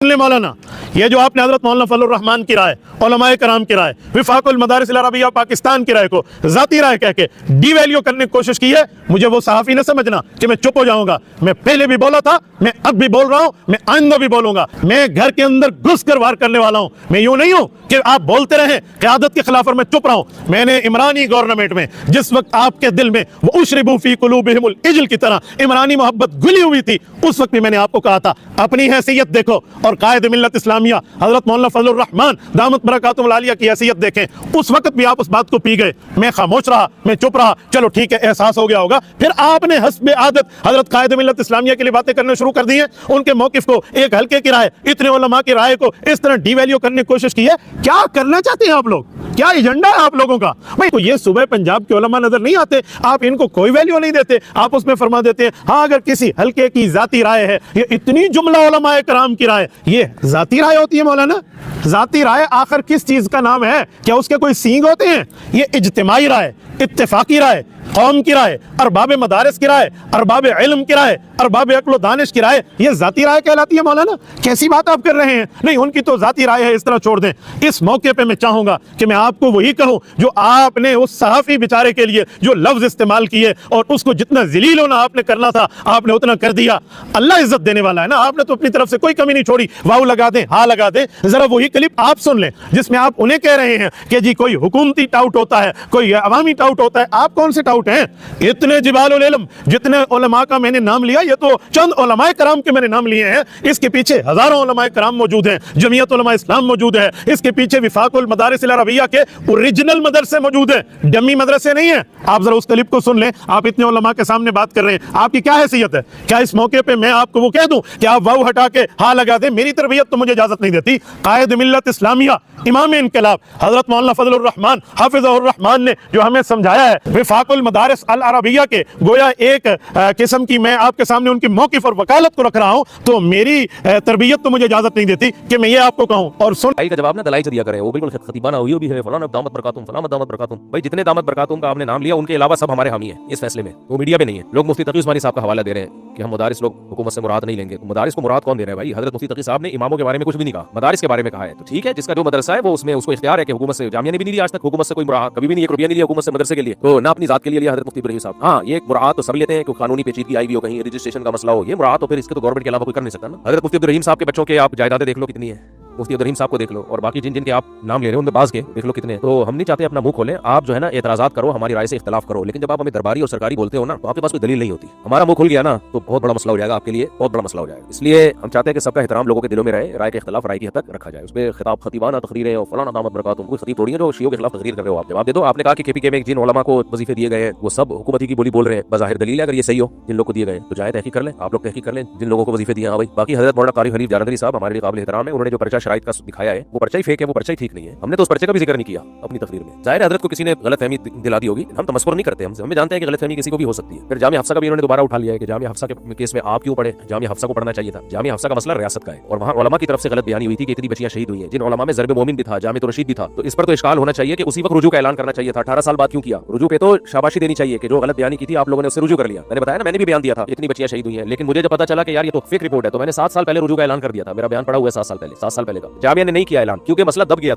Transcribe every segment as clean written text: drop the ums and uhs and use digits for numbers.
मौलाना, ये जो आपने हजरत मौलाना फजलुर रहमान की राय, उलमाए कराम की राय, विफाकुल मदारिस अल अरबिया पाकिस्तान की राय को जाती राय कह के डीवैल्यू करने की कोशिश की है, मुझे वो सहाफ़ी न समझना कि मैं चुप हो जाऊंगा। मैं पहले भी बोला था, मैं अब भी बोल रहा हूं, मैं आइंदा भी बोलूंगा। मैं घर के अंदर घुस कर वार करने वाला हूं। मैं यूं नहीं हूं कि आप बोलते रहें क़यादत के खिलाफ और मैं चुप रहा हूं। मैंने इमरानी गवर्नमेंट में जिस वक्त आपके दिल में वो उशरिबू फी कुलूबिहिमुल इज्ल की तरह इमरानी मोहब्बत घुली हुई थी, उस वक्त भी मैंने आपको कहा था अपनी हैसियत देखो और कायद मिल्लत इस्लामिया हजरत मौलाना फजलुर रहमान दामत बरकातुहुल आलिया की हैसियत देखें। उस वक्त भी आप उस बात को पी गए। मैं खामोश रहा, मैं चुप रहा। चलो ठीक है, एहसास हो गया होगा। फिर आपने हस्बे आदत हजरत कायद मिल्लत इस्लामिया के लिए बातें करने शुरू कर दी हैं। उनके मौकिफ को, एक हल्के की राय, इतने उलमा की राय को इस तरह डीवैल्यू करने की कोशिश की है। क्या करना चाहते हैं आप लोग? क्या एजेंडा है आप लोगों का? भाई ये सुबह पंजाब के उलमा नजर नहीं आते? आप इनको कोई वैल्यू नहीं देते। आप उसमें फरमा देते हैं हाँ अगर किसी हल्के की जाती राय है, ये इतनी जुमला उलमाए कराम की राय, ये जाती राय होती है मौलाना? जाती राय आखिर किस चीज का नाम है? क्या उसके कोई सींग होते हैं? ये इज्तिमाई राय, इत्तेफाकी राय, कौम की राय, अरबाब मदारिस की राय, अरबाब इल्म की राय, अरबाब अक्ल दानिश की राय, ये जाती राय कहलाती है मौलाना? कैसी बात आप कर रहे हैं? नहीं, उनकी तो जाती राय है, इस तरह छोड़ दें। इस मौके पे मैं चाहूंगा कि मैं आपको वही कहूं जो आपने उस सहाफी बेचारे के लिए जो लफ्ज इस्तेमाल किए और उसको जितना जलील होना आपने करना था आपने उतना कर दिया। अल्लाह इज्जत देने वाला है ना, आपने तो अपनी तरफ से कोई कमी नहीं छोड़ी। वाव लगा दें, हाँ लगा दें। जरा वही क्लिप आप सुन लें जिसमें आप उन्हें कह रहे हैं कि जी कोई हुकूमती टाउट होता है, कोई अवामी टाउट होता है। आप कौन से टाउट हैं? इतने जिबालुल इल्म जितने उलमा का मैंने नाम लिया, ये तो चंद उलमाए कराम के मैंने नाम लिए हैं। इसके पीछे हजारों उलमाए कराम मौजूद हैं, जमीयत उलमा इस्लाम मौजूद है, इसके पीछे विफाकुल मदारिस अल अरबिया के ओरिजिनल मदरसे मौजूद हैं, डमी मदरसे नहीं है। आप जरा उस क्लिप को सुन लें। आप इतने उलमा के सामने बात कर रहे हैं, आपकी क्या हैसियत है? क्या इस मौके पे मैं आपको वो कह दूं कि आप वाव हटा के हाँ लगा दें? मेरी तरबियत तो मुझे इजाजत नहीं देती। कायद मिल्लत इस्लामिया, इमाम इनकलाब हजरत मौलाना फजलुर रहमान हाफिज़हुर रहमान ने जो हमें समझाया है विफाकुल मदारिस अल अरबिया के, गोया एक किस्म की मैं आपके सामने उनकी मौकिफ और वकालत को रख रहा हूं, तो मेरी तरबियत तो मुझे इजाजत नहीं देती कि मैं ये आपको कहूं। और सुन का जवाब ना दलाई से दिया करें, वो बिल्कुल खतीबाना हुई भी है, फलाना दामत बरकातुम, फलाना दामत बरकातुम। भाई जितने दामत बरकातुम का आपने नाम लिया उनके अलावा सब हमारे हामी हैं इस फैसले में, वो मीडिया पे नहीं है। लोग मुफ्ती तकी उस्मानी साहब का हवाला दे रहे हैं कि हम मदारिस लोग हुकूमत से मुराद नहीं लेंगे। मदारिस को मुराद कौन दे रहा है भाई? हजरत मुफ्ती तकी साहब ने इमामों के बारे में कुछ भी नहीं कहा, मदारिस के बारे में कहा है। तो ठीक है, जिसका जो मदरसा है वो उसमें उसको इख्तियार है कि हुकूमत से, जामिया ने भी नहीं लिया आज तक हुकूमत से कोई मुराद, कभी भी नहीं, एक रुपया नहीं लिया हुकूमत से मदरसे के लिए, तो ना अपनी जात के लिए लिया हजरत मुफ्ती इब्राहिम साहब। हाँ, ये मुराद तो सब लेते हैं कि कानूनी पेचीदगी आई हुई हो, कहीं रजिस्ट्रेशन का मसला हो, ये मुराद तो फिर इसके तो गवर्नमेंट के अलावा कोई कर नहीं सकता ना। हजरत मुफ्ती इब्राहिम साहब के बच्चों के आप जायदादें देख लो कितनी है, मुफ्ती इब्राहिम साहब को देख लो, और बाकी जिन जिन के आप नाम ले रहे हो उनमें बाज के देख लो कितने। तो हम नहीं चाहते अपना मुंह खोलें, आप जो है ना एतराजात करो, हमारी राय से इख्तलाफ करो, लेकिन जब आप हमें दरबारी और सरकारी बोलते हो ना तो आपके पास कोई दलील नहीं होती। हमारा मुंह खुल गया ना तो बहुत बड़ा मसला हो जाएगा आपके लिए, बहुत बड़ा मसला हो जाएगा। इसलिए हम चाहते हैं कि सबका एहतराम लोगों के दिलों में रहे, राय के इख्तलाफ राय की हद तक रखा जाए। उसमें खिताब खतीबाना तकरीरें और फलाना दामत बरकातुम, कोई खतीब थोड़ी है जो शियों के खिलाफ तकरीर कर रहे हो। आप जवाब दे दो। आपने कहा कि केपीके में जिन उलमा को वजीफे दिए गए वो सब हुकूमती की बोली बोल रहे हैं, बज़ाहिर दलील है अगर ये सही हो जिन लोग को दिए गए तो जाए तहकीक कर लें, आप लोग तहकीक कर लें जिन लोगों को वजीफे दिए। हाँ भाई, बाकी हजरत मौलाना कारी हनीफ जालंधरी साहब हमारे लिए काबिल एहतराम है, उन्होंने जो पर्चा शराइत का दिखाया है वो पर्चा ही फेक है, वो पर्चा ही ठीक नहीं है। हमने तो उस पर्चे का भी जिक्र नहीं किया अपनी तकरीर में। जाहिर है हजरत को किसी ने गलतफहमी दिला दी होगी, हम तमस्कुर नहीं करते, हमें जानते हैं कि गलतफहमी किसी को भी हो सकती है। फिर जामिया हफ्सा का भी इन्होंने दोबारा उठा लिया है कि जामिया हफ्सा के केस में आप क्यों पढ़े, जामिया हफ्सा को पढ़ना चाहिए था। जामिया हफ्सा का मसला रियासत का है और वहाँ उलमा की तरफ से गलत बयानी हुई थी कि इतनी बच्चियां शहीद हुई हैं, जिन उलमा में ज़रब मोमिन भी था, जामिया रशीद भी था। तो इस पर तो इश्काल होना चाहिए कि उसी वक्त रुजू का ऐलान करना चाहिए था। 18 साल बाद क्यों किया? रुजू पे तो शाबाशी देनी चाहिए कि जो गलत बयानी की थी आप लोगों ने उससे रुजू कर लिया। मैंने बताया ना, मैंने भी बयान दिया था इतनी बच्चियां शहीद हुई हैं, लेकिन मुझे जब पता चला कि यार ये तो फेक रिपोर्ट है तो मैंने 7 साल पहले रुजू का ऐलान कर दिया था। मेरा बयान पड़ा हुआ है 7 साल पहले का। जामिया ने नहीं किया ऐलान क्योंकि मसला दब गया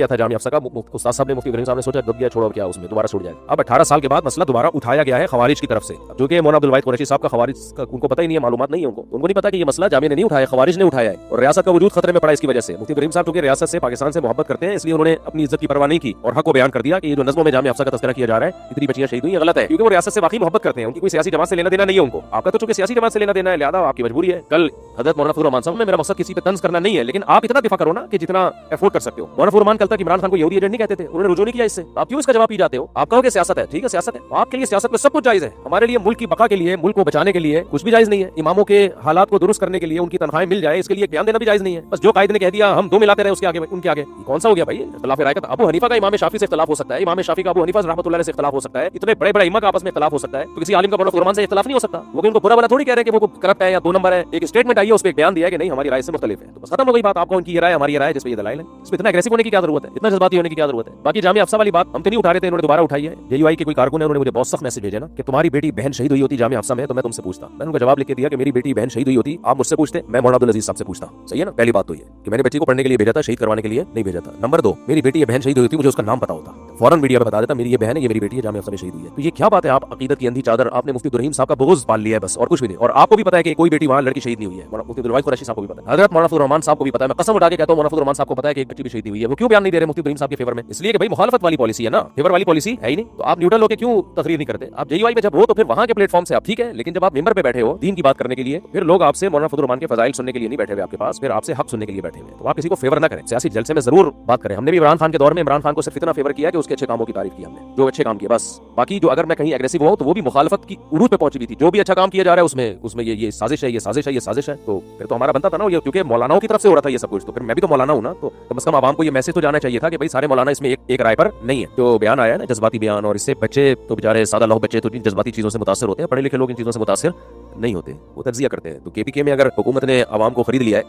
था, जामिया हफ्सा का। उस्ताद साहब ने, मुफ्ती इब्राहिम साहब ने सोचा दब गया, छोड़ो क्या उसमें दोबारा छूट जाएगा। अब 18 साल के बाद मसला दोबारा उठाया गया है खवारिज की तरफ से, जो कि मौलाना अब्दुल वाहिद कुरैशी साहब का खवारिज का उनको पता ही नहीं है, मालूमात नहीं है उनको नहीं पता कि ये मसला जामिया ने नहीं उठाया, खवारिज ने उठाया है और रियासत का वजूद खतरे में पड़ा इसकी वजह से। मुफ्ती इब्राहिम साहब क्योंकि रियासत से, पाकिस्तान से मोहब्बत करते हैं, इसलिए उन्होंने अपनी इज्जत की परवाह नहीं की और हक को बयान कर दिया कि ये जो नज़्मों में जामिया हफ्सा का तज़किरा किया जा रहा है, इतनी बच्चियां शहीद हुई, गलत है, क्योंकि वो रियासत से वाकई मोहब्बत करते हैं। उनकी कोई सियासी जमात से लेना देना नहीं है उनको। आपका तो चूंकि सियासी जमात से लेना देना है, लिहाजा आपकी मजबूरी है। कल हजरत मौलाना फजलुर रहमान साहब में मेरा मकसद किसी पे तंज करना नहीं है, लेकिन आप इतना दिफा करो ना कि जितना अफोर्ड कर सकते हो। मौलाना फजलुर रहमान कल तक इमरान खान को यहूदी एजेंट नहीं कहते थे, उन्होंने रुजू नहीं किया इससे, आप क्यों इसका जवाब पी जाते हो? आप कहो कि सियासत है, ठीक है सियासत है, आपके लिए सियासत में सब कुछ जायज है, हमारे लिए मुल्क की बका के लिए, मुल्क को बचाने के लिए कुछ भी जायज नहीं है। इमामों के हालात को दुरुस्त करने के लिए उनकी तनख्वाहें मिल जाए इसके लिए बयान देना भी जायज नहीं है। बस जो कायदे ने कह दिया हम दो मिलाते रहे उसके आगे उनके आगे कौन सा हो गया भाई इख्तिलाफ राय का? अबू हनीफा का इमाम शाफी से इख्तिलाफ हो सकता है, इमाम शाफी का अबू हनीफा रहमतुल्लाह से इख्तिलाफ हो सकता है, इतने बड़े बड़े इमाम का आपस में इख्तिलाफ हो सकता है, तो किसी आलिम का मौलाना फजलुर से इख्तिलाफ नहीं हो सकता। वो उनको बुरा भला थोड़ी कह रहे हैं कि वो करप्ट है या 2 नंबर है। एक स्टेटमेंट आई है, उस पर बयान दिया है कि नहीं हमारी राय से मुख्तलिफ है, तो बस खत्म हो गई बात। आप आपको उनकी ये राय हमारी ये राय जिसपे ये दलाइल है, इसमें इतना एग्रेसिव होने की क्या जरूरत है, इतना जज्बाती होने की क्या जरूरत है। बाकी जामिया अफसा वाली बात हम तो नहीं उठा रहे थे, इन्होंने दोबारा उठाई है। जेयूआई के कोई कारकुन है, उन्होंने मुझे बहुत सख्त मैसेज भेजे ना कि तुम्हारी बेटी बहन शहीद हुई होती जामिया अफसा में तो मैं तुमसे पूछता। मैंने उनका जवाब लिख के दिया कि मेरी बेटी बहन शहीद हुई होती आप मुझसे पूछते, मैं मौलाना अब्दुल अजीज साहब से पूछता। सही है ना। पहली बात तो ये कि मैंने बच्ची को पढ़ने के लिए भेजा था, शहीद करवाने के लिए नहीं भेजा था। नंबर 2, मेरी बेटी ये बहन शहीद हुई थी, मुझे उसका नाम पता होता, फौरन मीडिया पे बता देता मेरी ये बहन है, ये मेरी बेटी है, जामिया अफसा में शहीद हुई है। तो ये क्या बात है, आप अकीदत की अंधी चादर, आपने मुफ्ती अब्दुल रहीम साहब का बुग़्ज़ पाल लिया है बस, और कुछ भी नहीं। और आपको भी पता है कि कोई बेटी वहां लड़की शहीद नहीं हुई है, मुफ्ती अब्दुल वाहिद कुरैशी साहब को भी पता है, हज़रत मौलाना फजलुर रहमान साहब को भी पता है। मैं कसम उठा के कहता हूं मौलाना फजलुर रहमान साहब को पता है कि एक बच्ची भी शहीद हुई है। वो क्यों बयान नहीं दे रहे मुफ्ती अब्दुल रहीम साहब के फेवर में? इसलिए कि भाई मुखालफत वाली पॉलिसी है ना, फेवर वाली पॉलिसी है ही नहीं। तो आप न्यूट्रल होकर क्यों तकरीर नहीं करते? आप जेयूआई में जब हो तो फिर वहां के प्लेटफॉर्म से आप ठीक है, लेकिन जब आप मिंबर पे बैठे हो दीन की बात करने के लिए, फिर लोग आपसे मौलाना फजलुर रहमान के फजाइल सुनने के लिए नहीं बैठे हुए आपके पास, फिर आपसे हक सुनने के लिए बैठे हुए। तो आप किसी को फेवर ना करें, सियासी जलसे में जरूर बात करें। हमने भी इमरान खान के दौर में इमरान खान को सिर्फ इतना फेवर किया कि उसके अच्छे कामों की तारीफ की हमने, जो अच्छे काम किए बस। बाकी जो अगर मैं कहीं एग्रेसिव हुआ तो वो भी मुखालफत की उरूज पे पहुंची हुई थी। जो भी अच्छा काम किया जा रहा है उसमें ये साजिश है, ये साजिश है, ये साजिश है, तो फिर तो हमारा बनता था ना ये, क्योंकि मौलानाओं की तरफ से हो रहा था ये सब कुछ। तो फिर मैं भी तो मौलाना हूं ना, तो कम से कम आवाम को ये मैसेज तो जाना चाहिए था कि भाई सारे मौलाना इसमें एक राय पर नहीं है। जो बयान आया है ना जज्बाती बयान, और इससे बच्चे तो बेचारे सादा लोग बच्चे तो जज्बाती चीजों से मुतासर होते हैं, पढ़े लिखे लोग इन चीजों से मुतासर नहीं होते, वो तज्जिया करते हैं। तो केपीके में अगर हुकूमत ने आवाम को खरीद लिया है,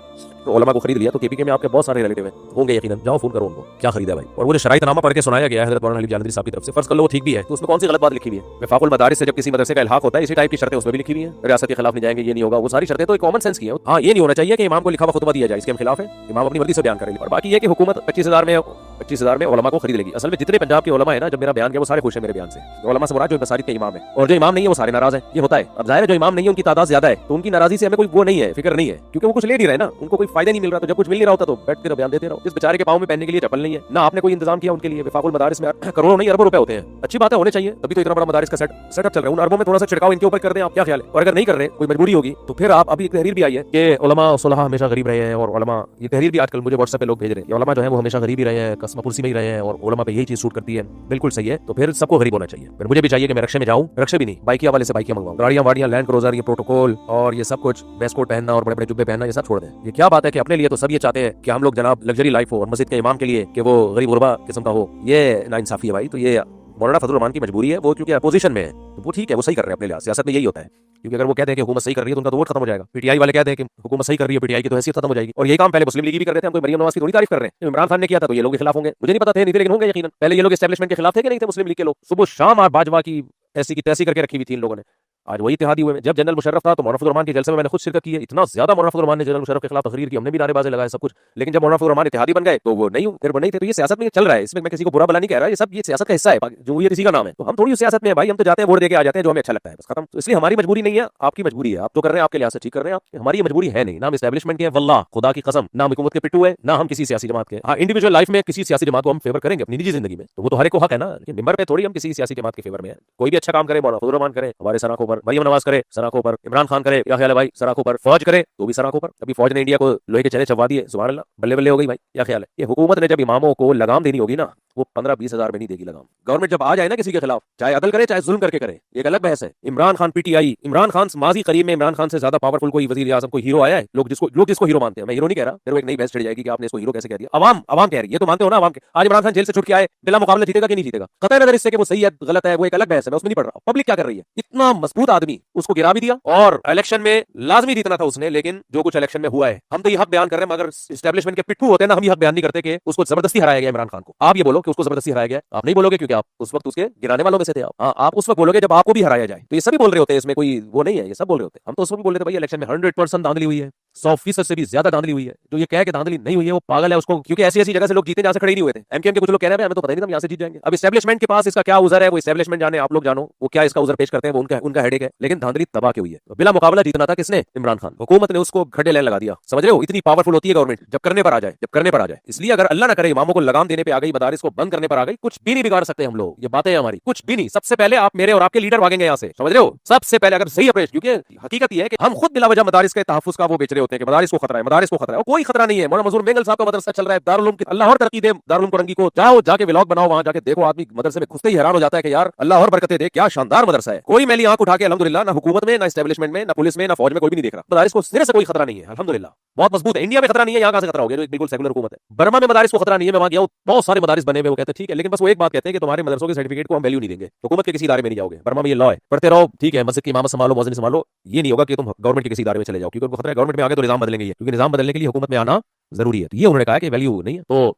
तो उलमा को खरीद लिया, तो केपीके में आपके बहुत सारे रिलेटिव हैं होंगे यकीनन, जाओ फोन करो उनको क्या खरीदा भाई। और वो जो शराइतनामा पढ़ के सुनाया गया है हज़रत मौलाना अली जालंधरी साहब की तरफ से, फर्ज कर लो वो ठीक भी है, तो उसमें कौन सी गलत बात लिखी हुई है? वफाकुल मदारिस से जब किसी मदरसे का इल्हाक होता है इसी टाइप की शर्तें उसमें भी लिखी हुई है, रियासत के खिलाफ नहीं जाएंगे, ये नहीं होगा, वो सारी शर्तें तो कॉमन सेंस की है। हाँ, ये नहीं होना चाहिए कि इमाम को लिखा हुआ खुतबा दिया जाए, इसके हम खिलाफ है, इमाम अपनी मर्जी से बयान करेंगे। और बाकी ये कि हुकूमत 25,000 में उलमा को खरीद लेगी। असल में जितने पंजाब के उलमा है ना, जब मेरा बयान किया वो सारे खुश है मेरे बयान से। उलमा से मुराद जो बसारित के इमाम है, और जो इमाम नहीं है वो सारे नाराज है, ये होता है। अब जाहिर है जो इमाम नहीं है उनकी तादाद ज्यादा है, तो उनकी नाराजी से हमें कोई वो नहीं है, फिक्र नहीं है, क्योंकि वो कुछ ले नहीं रहे ना, उनको कोई फायदा नहीं मिल रहा। तो जब कुछ मिल नहीं रहा होता तो बैठ के बयान देते रहो। जिस बेचारे के पाँव में पहनने के लिए चप्पल नहीं है ना, आपने कोई इंतजाम किया उनके लिए, वफाकुल मदारिस में करोड़ों नहीं अरबों रुपए होते हैं, अच्छी बात है होने चाहिए, तभी तो इतना बड़ा मदारिस का सेटअप चल रहा है। उन अरबों में थोड़ा सा छिड़काव इनके ऊपर कर दें, आप क्या ख्याल है? और अगर नहीं कर रहे, कोई मजबूरी होगी तो फिर आप, अभी एक तहरीर भी आई है कि उलमा सुलहा हमेशा गरीब रहे हैं, और उलमा, ये तहरीर भी आजकल मुझे व्हाट्सएप पे लोग भेज रहे हैं, उलमा जो है वो हमेशा गरीब ही रहे हैं, कस्मा कुर्सी में ही रहे हैं, और उलमा पे यही चीज सूट करती है। बिल्कुल सही है, तो फिर सबको गरीब होना चाहिए। फिर मुझे भी चाहिए कि मैं रक्शे में जाऊं, रक्शे भी नहीं बाइकिया वाले से बाइकिया मंगवाऊं, गाड़ियां वाड़ियां लैंड क्रूजर, ये प्रोटोकॉल और ये सब कुछ, बेस्ट कोट पहनना और बड़े बड़े जुब्बे पहनना, ये सब छोड़ दें। ये क्या बात है कि अपने लिए तो सब ये चाहते हैं कि हम लोग जनाब लग्जरी लाइफ हो, और मस्जिद के इमाम के लिए कि वो गरीब गुरबा किस्म का हो, ये नाइंसाफी है भाई। तो ये मौलाना फजलुर रहमान की मजबूरी है, वो क्योंकि अपोजिशन में है, तो वो ठीक है, वो सही कर रहे हैं अपने लिहाज। सियासत में यही होता है, क्योंकि अगर वो कहते हैं कि हुकूमत सही कर रही है तो उनका तो वोट खत्म हो जाएगा। पीटीआई वाले कहते हैं कि हुकूमत सही कर रही है, पीटीआई की तो हैसियत खत्म हो जाएगी। और यही काम पहले मुस्लिम लीग भी कर रहे थे, हम कोई मरियम नवाज की थोड़ी तारीफ कर रहे हैं। इमरान खान ने किया था तो ये लोग के खिलाफ होंगे, मुझे नहीं पता थे, नहीं थे, लेकिन होंगे यकीनन। पहले ये लोग एस्टैब्लिशमेंट के खिलाफ थे कि नहीं थे मुस्लिम लीग के लोग? सुबह शाम आप बाजवा की ऐसी की तैसी करके रखी हुई थी इन लोगों ने, आज वही इत्तेहादी हुए। जब जनरल मुशर्रफ था तो मौलाना फजलुर रहमान के जलसे में मैंने खुद शिरकत की है, इतना ज्यादा मौलाना फजलुर रहमान ने जनरल मुशर्रफ के खिलाफ तकरीर की, हमने भी नारेबाजी लगाए सब कुछ। लेकिन जब मौलाना फजलुर रहमान इत्तेहादी बन गए तो वो नहीं, फिर वो नहीं थे। तो ये सियासत में चल रहा है, इसमें मैं किसी को बुरा भला नहीं कह रहा, ये सब ये सियासत का हिस्सा है, जो ये किसी का नाम है। तो हम थोड़ी सियासत में है भाई, हम तो जाते हैं वोट देके आ जाते हैं, जो हमें अच्छा लगता है, बस खत्म। तो इसलिए हमारी मजबूरी नहीं है, आपकी मजबूरी है, आप जो कर रहे हैं आपके लिहाज से ठीक कर रहे हैं आप, हमारी ये मजबूरी है नहीं। ना हम एस्टैब्लिशमेंट के, वल्लाह खुदा की कसम, ना हुकूमत के पिट्टू है, ना हम किसी सियासी जमात के। हाँ, इंडिविजुअल लाइफ में किसी सियासी जमात को हम फेवर करेंगे अपनी निजी जिंदगी में, तो वो तो हर एक को हक है ना, लेकिन मिंबर पे थोड़ी हम किसी सियासी जमात के फेवर में है। कोई भी अच्छा काम करे, मौलाना फजलुर रहमान करे हमारे सराखों पर, मरियम नवाज करे सराखों पर, इमरान खान करे, क्या ख्याल है भाई, सराखों पर, फौज करे तो भी सराखों पर। अभी फौज ने इंडिया को लोहे के चने चबा दिए, सुभान अल्लाह, बल्ले बल्ले हो गई भाई, क्या ख्याल है? ये हुकूमत ने जब इमामों को लगाम देनी होगी ना, वो 15-20 हजार में नहीं देगी लगाम। गवर्नमेंट जब आ जाए ना किसी के खिलाफ, चाहे अदल करे चाहे जुल्म करके करे, एक अलग बहस है। इमरान खान पीटीआई, इमरान खान माजी करीब में इमरान खान से ज्यादा पावरफुल कोई वजीर आजम, कोई हीरो आया है? लोग जिसको हीरो मानते हैं, मैं हीरो नहीं कह रहा, फिर वो एक नई बहस छिड़ जाएगी कि आपने इसको हीरो कैसे कह दिया। अवाम कह रही है, ये तो मानते हो ना अवाम के। आज इमरान खान जेल से छुट के आए, बिला मुकाबला जीतेगा कि नहीं जीतेगा? कतई नजर इससे कि वो सही है गलत है, वो एक अलग बहस है, मैं उसमें नहीं पढ़ रहा। पब्लिक क्या कर रही है? इतना मजबूत आदमी, उसको गिरा भी दिया, और इलेक्शन में लाजमी जीतना था उसने, लेकिन जो कुछ इलेक्शन में हुआ है, हम तो ये हक बयान कर रहे हैं, मगर एस्टैब्लिशमेंट के पिट्ठू होते हैं ना, हम ये हक बयान नहीं करते कि उसको जबरदस्ती हराया गया इमरान खान को। आप ये बोलो कि उसको जबरदस्ती हराया गया, आप नहीं बोलोगे क्योंकि आप उस वक्त उसके गिराने वालों में से थे। आप उस वक्त बोलोगे जब आपको भी हराया जाए। तो ये सभी बोल रहे होते हैं, इसमें कोई वो नहीं है, ये सब बोल रहे होते हैं। हम तो उस वक्त बोल रहे थे भाई इलेक्शन में 100% धांधली हुई है, 100% से भी ज्यादा धांधली हुई है। जो ये कहे कि धांधली नहीं हुई है वो पागल है, उसको, क्योंकि ऐसी जगह से लोग जीते जहां से खड़े नहीं हुए थे। एमकेएम के कुछ लोग कह रहे हैं हमें तो पता नहीं था हम यहाँ से जीत जाएंगे। अब एस्टैब्लिशमेंट के पास इसका क्या उजर है, वो एस्टैब्लिशमेंट जाने, आप लोग जानो वो क्या इसका उजर पेश करते हैं, वो उनका हेडेक है। लेकिन धांधली तबाह की हुई है, बिला मुकाबला जीतना था किसने? इमरान खान। हुकूमत ने उसको खड्डे लाइन लगा दिया, समझ रहे हो? इतनी पावरफुल होती है गवर्नमेंट जब करने पर आ जाए। इसलिए अगर अल्लाह ना करे इमामों को लगाम देने पे आ गई, मदारिस को बंद करने पर आ गई, कुछ भी नहीं बिगाड़ सकते हम लोग। ये बातें हमारी कुछ भी नहीं। सबसे पहले आप मेरे और आपके लीडर भागेंगे यहाँ से, समझ रहे हो? सबसे पहले अगर सही अप्रोच, क्योंकि हकीकत ये है कि हम खुद बिला वजह मदारिस के तहफ्फुज का वो बेच रहे होते हैं कि मदारिस को खतरा है, मदारिस को खतरा है। कोई खतरा नहीं है। मौलाना मजहूर मेंगल साहब का मदरसा चल रहा है, दारुल उलूम की, अल्लाह और तरक्की दे दारुल उलूम कोरंगी को। जाओ जाके व्लॉग बनाओ, वहां जाके देखो, आदमी मदरसे में घुसते ही हैरान हो जाता है कि यार अल्लाह और बरकतें दे, क्या शानदार मदरसा है। कोई मैली आंख उठा के अल्हम्दुलिल्लाह ना हुकूमत में, ना एस्टैब्लिशमेंट में, ना पुलिस में, ना फौज में कोई भी नहीं देख रहा। मदारिस को सिरे से कोई खतरा नहीं है, अल्हम्दुलिल्लाह बहुत मजबूत है। इंडिया में खतरा नहीं है, यहाँ कहां से खतरा हो गया? जो एक बिल्कुल सेकुलर हुकूमत है। बर्मा में मदारिस को खतरा नहीं है, मैं वहां गया, बहुत सारे मदारिस बने हुए, वो कहते हैं ठीक है, लेकिन बस वो एक बात कहते हैं कि तुम्हारे मदरसों के सर्टिफिकेट को हम वैल्यू नहीं देंगे, हुकूमत के किसी इदारे में नहीं जाओगे। बर्मा में ये लॉ है, पढ़ते रहो, ठीक है, मस्जिद की इमामत संभालो, मौज़िन संभालो, ये नहीं होगा कि तुम गवर्नमेंट के किसी इदारे में चले जाओ, क्योंकि उनको खतरा है गवर्नमेंट में आगे तो निजाम बदलेंगे, क्योंकि निजाम बदलने के लिए हुकूमत में आना जरूरी है। तो ये उन्होंने कहा कि वैल्यू नहीं है, तो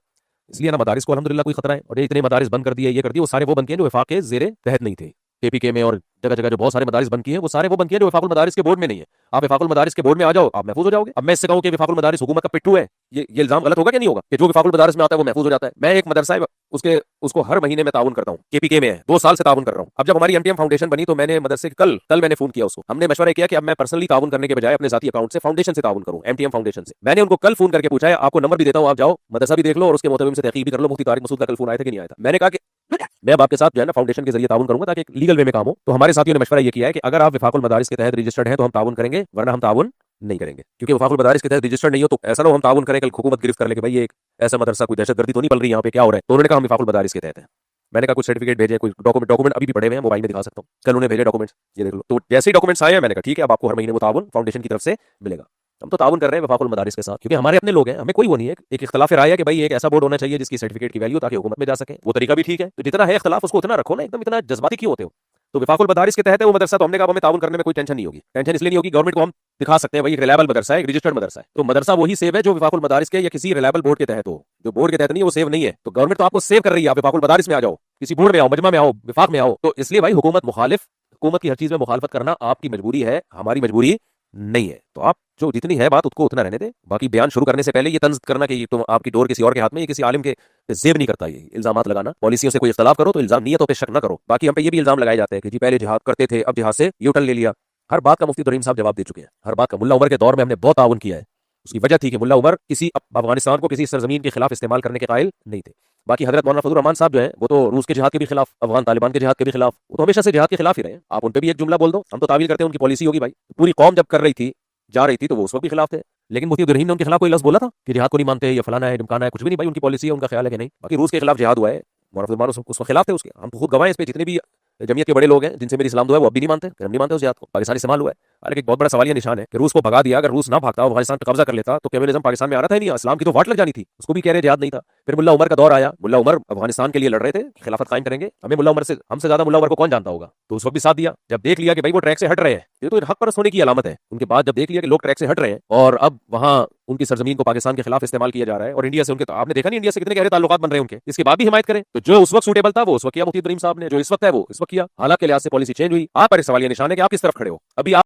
इसलिए ना मदारिस को अल्हम्दुलिल्लाह कोई खतरा है। और ये इतने मदारिस बंद कर दिए, ये कर दिए, वो सारे वो बंद किए जो वफाक के ज़ेरे तहत नहीं थे। केपीके में और जगह जगह जो बहुत सारे मदारिस बंद किए हैं, वो सारे वो बंद किए जो वफाकुल मदारिस के बोर्ड में नहीं है। आप वफाकुल मदारिस के बोर्ड में आ जाओ, आप महफूज हो जाओगे। अब मैं इससे कहूं कि वफाकुल मदारिस हुकूमत का पिट्ठू है, ये इल्जाम गलत होगा कि नहीं होगा कि जो वफाकुल मदारिस में आता है वो महफूज हो जाता है। मैं एक मदरसा है उसको हर महीने में ताउन करता हूँ, केपीके में है, 2 साल से ताउन कर रहा हूँ। अब जब हमारी एमटीएम फाउंडेशन बनी तो मैंने मदरसे कल मैंने फोन किया उसको, हमने मशवरा किया कि अब मैं पर्सनली ताउन करने के बजाय अपने जाती अकाउंट से फाउंडेशन से ताउन करूँ, एमटीएम फाउंडेशन से। मैंने उनको कल फोन करके पूछा है, आपको नंबर भी देता हूँ, आप जाओ मदरसा भी देख लो और उसके मोहतमिम से तहकीक भी कर लो। मुफ्ती तारिक मसूद का कल फोन आया था कि नहीं आया था। मैंने कहा कि मैं अब आपके साथ जो है ना फाउंडेशन के जरिए ताउन करूंगा ताकि लीगल वे में काम हो। तो हमारे साथियों ने मशवरा ये किया है कि अगर आप वफाकुल मदारिस के तहत रजिस्टर्ड हैं तो हम ताउन करेंगे, वरना हम ताउन नहीं करेंगे। क्योंकि वफाकुल मदारिस के तहत रजिस्टर्ड नहीं हो तो ऐसा ना हो हम ताउन करें, कल हुकूमत गिरफ्त कर ले कि भाई ये एक ऐसा मदरसा कोई दहशतगर्दी तो नहीं पल रही यहाँ पे, क्या हो रहा है। तो उन्होंने कहा हम वफाकुल मदारिस के तहत है। मैंने कहा कुछ सर्टिफिकेट भेजे, कुछ डॉक्यूमेंट अभी भी पड़े हुए हैं, मोबाइल में दिखा सकता हूँ। कल उन्होंने भेजे डॉक्यूमेंट्स, ये देख लो। तो जैसे ही डॉक्यूमेंट्स आए हैं मैंने कहा ठीक है, अब आपको हर महीने वो ताउन फाउंडेशन की तरफ से मिलेगा। हम तो ताउन कर रहे हैं वफाकुल मदारिस के साथ, क्योंकि हमारे अपने लोग हैं, हमें कोई वो नहीं है। एक इख्तलाफ राय है कि भाई एक ऐसा बोर्ड होना चाहिए जिसकी सर्टिफिकेट की वैल्यू ताकि हुकूमत में जा सके, वो तरीका भी ठीक है। तो जितना है इख्तलाफ उसको उतना रखो ना, एकदम इतना जज्बाती क्यों होते हो। तो वफाकुल मदारिस के तहत है वो मदरसा, तो हमने कहा हमें ताउन करने में कोई टेंशन नहीं होगी। टेंशन इसलिए नहीं होगी, गवर्नमेंट को हम दिखा सकते हैं भाई एक रिलायबल मदरसा है, एक रजिस्टर्ड मदरसा है। तो मदरसा वही सेव है जो वफाकुल मदारिस के या किसी रिलायबल बोर्ड के तहत हो। जो बोर्ड के तहत नहीं है वो सेव नहीं है। तो गवर्नमेंट तो आपको सेव कर रही है, आप वफाकुल मदारिस में आ जाओ, किसी बोर्ड में आओ, मजमा में आओ, विफाक में आओ। तो इसलिए भाई हुकूमत की हर चीज में मुखालफत करना आपकी मजबूरी है, हमारी मजबूरी नहीं है। तो आप जो जितनी है बात उसको उतना रहने दे। बाकी बयान शुरू करने से पहले ये तंज करना कि तुम आपकी डोर किसी और के हाथ में, ये किसी आलिम के जेब नहीं करता। ये इल्जामात लगाना, पॉलिसियों से कोई इख्तलाफ करो तो इल्जाम नियतों पे शक न करो। बाकी हम पे ये भी इल्जाम लगाए जाते हैं कि जी पहले जिहाद करते थे, अब जिहाद से यू टर्न ले लिया। हर बात का मुफ्ती तरीम साहब जवाब दे चुके हैं, हर बात का। मुल्ला उमर के दौर में हमने बहुत ताउन किया है, उसकी वजह थी कि मुल्ला उमर किसी अफगानिस्तान को किसी सरजमीन के खिलाफ इस्तेमाल करने के कायल नहीं थे। बाकी हजरत मौलाना फजलुर रहमान साहब जो है वो तो रूस के जिहाद के भी खिलाफ, अफगान तालिबान के जिहाद के भी खिलाफ, वो तो हमेशा से जिहाद के खिलाफ ही रहे। आप उन पे भी एक जुमला बोल दो, हम तो तावील करते हैं उनकी पॉलिसी होगी। भाई पूरी कौम जब कर रही थी, जा रही थी, तो वो उस वक्त भी खिलाफ थे। लेकिन मुफ्ती अब्दुल रहीम ने उनके खिलाफ कोई लफ्ज़ बोला था कि जिहाद को नहीं मानते, ये फलाना है, ढिमकाना है? कुछ भी नहीं भाई, उनकी पॉलिसी है, उनका ख्याल है कि नहीं। बाकी रूस के खिलाफ जिहाद हुआ है, मौलाना उस खिलाफ थे उसके, हम तो खुद गवाह हैं इस पे। जितने भी जमीयत के बड़े लोग हैं जिनसे मेरी इस्लाम दुआ है वो अब भी नहीं मानते, हम नहीं मानते उस जिहाद को। पाकिस्तान इस्तेमाल हुआ है। हालांकि एक बहुत बड़ा सवालिया निशान है कि रूस को भगा दिया, अगर रूस ना भागता, अफगानिस्तान पर कब्जा कर लेता तो केवलिज्म पाकिस्तान में आ रहा था ही नहीं, इस्लाम की तो वाट लग जानी थी। उसको भी कह रहे जिहाद नहीं था। फिर मुल्ला उमर का दौर आया, मुल्ला उमर अफगानिस्तान के लिए लड़ रहे थे, खिलाफत कायम करेंगे। हमें मुल्ला उमर से, हमसे ज्यादा मुल्ला उमर को कौन जानता होगा, तो उस वक्त भी साथ दिया। जब देख लिया कि भाई वो ट्रैक से हट रहे हैं, ये तो हक परस्त होने की अलामत है। उनके बाद जब देख लिया कि लोग ट्रैक से हट रहे हैं और अब वहां उनकी सरजमीन को पाकिस्तान के खिलाफ इस्तेमाल किया जा रहा है और इंडिया से उनके, तो आपने देखा नहीं इंडिया से कितने गहरे ताल्लुकात बन रहे हैं उनके, इसके बाद भी हिमायत करें। तो जो उस वक्त सूटेबल था वो उस वक्त किया मुफ्ती इब्राहिम साहब ने, जो इस वक्त है वो इस वक्त किया। हालात के लिहाज से पॉलिसी चेंज हुई। आप पर सवालिया निशान है कि आप किस तरफ खड़े हो। अभी आप